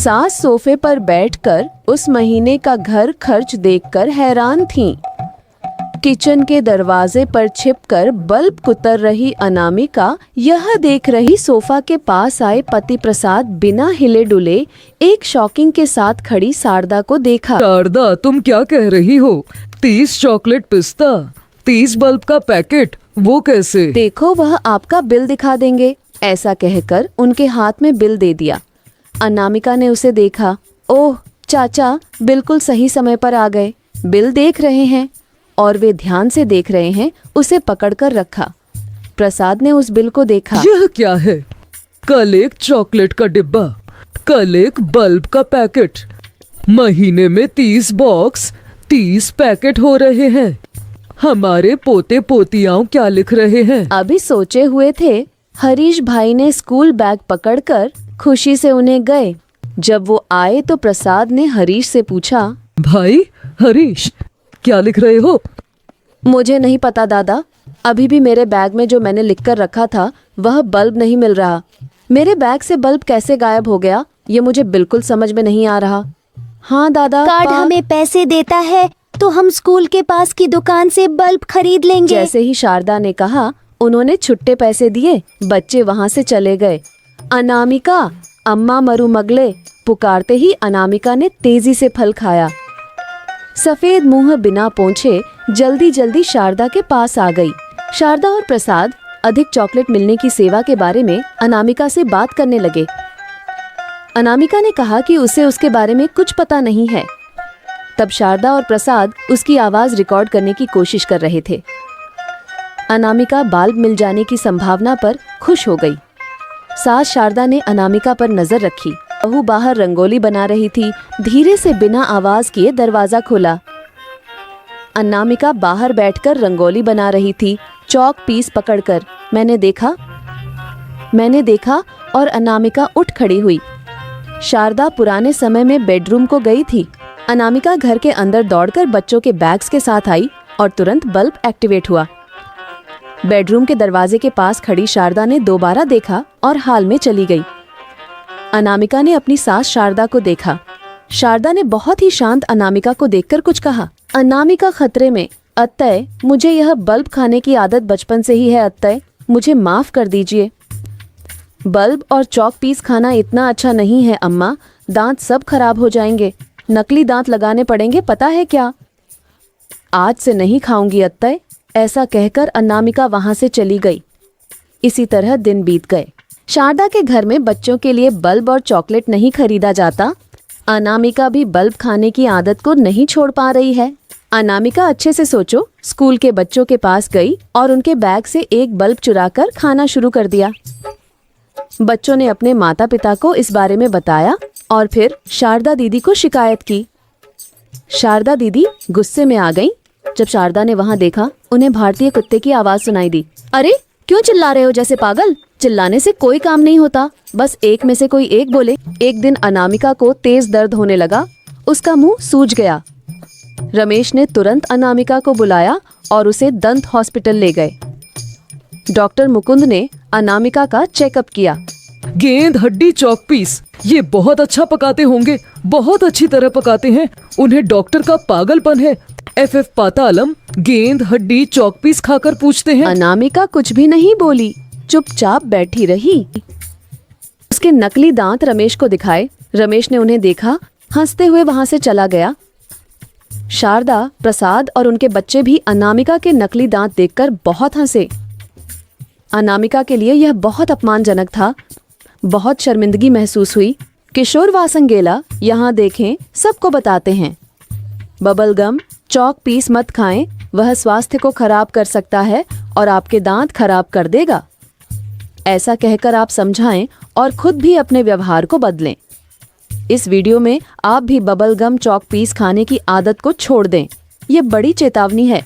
सास सोफे पर बैठकर उस महीने का घर खर्च देखकर हैरान थीं। किचन के दरवाजे पर छिपकर बल्ब कुतर रही अनामिका यह देख रही सोफा के पास आए पति प्रसाद बिना हिले डुले एक शॉकिंग के साथ खड़ी शारदा को देखा। शारदा, तुम क्या कह रही हो? 30 चॉकलेट पिस्ता, 30 बल्ब का पैकेट, वो कैसे? देखो, वह आपका बिल दिखा देंगे। ऐसा कहकर उनके हाथ में बिल दे दिया। अनामिका ने उसे देखा। ओह चाचा, बिल्कुल सही समय पर आ गए। बिल देख रहे हैं और वे ध्यान से देख रहे हैं। उसे पकड़कर रखा। प्रसाद ने उस बिल को देखा। यह क्या है? कल एक चॉकलेट का डिब्बा, कल एक बल्ब का पैकेट, महीने में 30 बॉक्स, 30 पैकेट हो रहे हैं। हमारे पोते पोतियां क्या लिख रहे हैं? अभी सोचे हुए थे। हरीश भाई ने स्कूल बैग पकड़कर खुशी से उन्हें गए। जब वो आए तो प्रसाद ने हरीश से पूछा, भाई हरीश, क्या लिख रहे हो? मुझे नहीं पता दादा। अभी भी मेरे बैग में जो मैंने लिखकर रखा था वह बल्ब नहीं मिल रहा। मेरे बैग से बल्ब कैसे गायब हो गया, ये मुझे बिल्कुल समझ में नहीं आ रहा। हाँ दादा, कार्ड हमें पैसे देता है तो हम स्कूल के पास की दुकान से बल्ब खरीद लेंगे। जैसे ही शारदा ने कहा, उन्होंने छुट्टे पैसे दिए। बच्चे वहां से चले गए। अनामिका, अम्मा मरुमगले पुकारते ही अनामिका ने तेजी से फल खाया। सफेद मुंह बिना पोंछे जल्दी जल्दी शारदा के पास आ गई। शारदा और प्रसाद अधिक चॉकलेट मिलने की सेवा के बारे में अनामिका से बात करने लगे। अनामिका ने कहा कि उसे उसके बारे में कुछ पता नहीं है। तब शारदा और प्रसाद उसकी आवाज रिकॉर्ड करने की कोशिश कर रहे थे। अनामिका बल्ब मिल जाने की संभावना पर खुश हो गई। सास शारदा ने अनामिका पर नजर रखी। बहू बाहर रंगोली बना रही थी। धीरे से बिना आवाज किए दरवाजा खोला। अनामिका बाहर बैठकर रंगोली बना रही थी, चौक पीस पकड़कर। मैंने देखा और अनामिका उठ खड़ी हुई। शारदा पुराने समय में बेडरूम को गई थी। अनामिका घर के अंदर दौड़कर बच्चों के बैग्स के साथ आई और तुरंत बल्ब एक्टिवेट हुआ। बेडरूम के दरवाजे के पास खड़ी शारदा ने दोबारा देखा और हाल में चली गई। अनामिका ने अपनी सास शारदा को देखा। शारदा ने बहुत ही शांत अनामिका को देखकर कुछ कहा। अनामिका खतरे में। अत्तय, मुझे यह बल्ब खाने की आदत बचपन से ही है अत्तय, मुझे माफ कर दीजिए। बल्ब और चौक पीस खाना इतना अच्छा नहीं है अम्मा, दांत सब खराब हो जाएंगे। नकली दांत लगाने पड़ेंगे, पता है क्या? आज से नहीं खाऊंगी अत्तय। ऐसा कहकर अनामिका वहां से चली गई। इसी तरह दिन बीत गए। शारदा के घर में बच्चों के लिए बल्ब और चॉकलेट नहीं खरीदा जाता। अनामिका भी बल्ब खाने की आदत को नहीं छोड़ पा रही है। अनामिका, अच्छे से सोचो। स्कूल के बच्चों के पास गई और उनके बैग से एक बल्ब चुराकर खाना शुरू कर दिया। बच्चों ने अपने माता पिता को इस बारे में बताया और फिर शारदा दीदी को शिकायत की। शारदा दीदी गुस्से में आ गईं। जब शारदा ने वहां देखा, उन्हें भारतीय कुत्ते की आवाज सुनाई दी। अरे क्यों चिल्ला रहे हो जैसे पागल? चिल्लाने से कोई काम नहीं होता, बस एक में से कोई एक बोले। एक दिन अनामिका को तेज दर्द होने लगा। उसका मुंह सूज गया। रमेश ने तुरंत अनामिका को बुलाया और उसे दंत हॉस्पिटल ले गए। डॉक्टर मुकुंद ने अनामिका का चेकअप किया। गेंद, हड्डी, चौक पीस, ये बहुत अच्छा पकाते होंगे, बहुत अच्छी तरह पकाते हैं। उन्हें डॉक्टर का पागलपन है। FF पातालम गेंद, हड्डी, चौक पीस खाकर पूछते हैं। अनामिका कुछ भी नहीं बोली, चुपचाप बैठी रही। उसके नकली दांत रमेश को दिखाए। रमेश ने उन्हें देखा, हंसते हुए वहां से चला गया। शारदा, प्रसाद और उनके बच्चे भी अनामिका के नकली दांत देखकर बहुत हंसे। अनामिका के लिए यह बहुत अपमानजनक था। बहुत शर्मिंदगी महसूस हुई। किशोर वासंगेला, यहाँ देखें, सबको बताते हैं, बबल गम, चौक पीस मत खाएं, वह स्वास्थ्य को खराब कर सकता है और आपके दांत खराब कर देगा। ऐसा कहकर आप समझाएं और खुद भी अपने व्यवहार को बदलें। इस वीडियो में आप भी बबल गम, चौक पीस खाने की आदत को छोड़ दें। ये बड़ी चेतावनी है।